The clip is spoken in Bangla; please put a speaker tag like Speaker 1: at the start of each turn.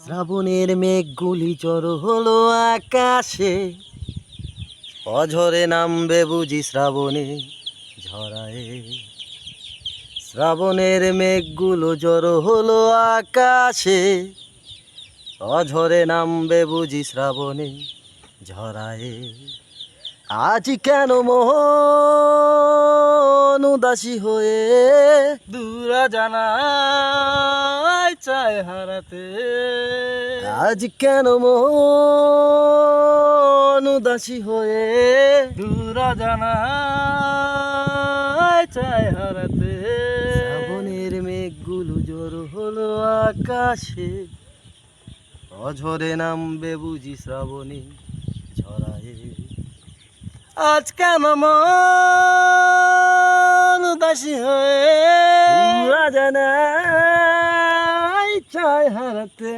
Speaker 1: শ্রাবণের মেঘগুলি জড়ো হলো আকাশে, অঝরে নামবে বুঝি শ্রাবণে ঝরায়ে। শ্রাবণের মেঘগুলো জড়ো হলো আকাশে, অঝরে নামবে বুঝি শ্রাবণে ঝরায়ে। আজ কেন মন উদাসী হয়ে
Speaker 2: দূরা জানাই চায় হারাতে।
Speaker 1: আজ কেন মন উদাসী হয়ে
Speaker 2: দূরা জানাই চায় হারাতে।
Speaker 1: শ্রাবণের মেঘগুলো জড়ো হলো আকাশে, অঝরে নামবে বুঝি শ্রাবণে ঝরায়ে।
Speaker 2: আজ কেন মন উদাসী হয়ে
Speaker 1: দূরা জানাই চায় হারাতে।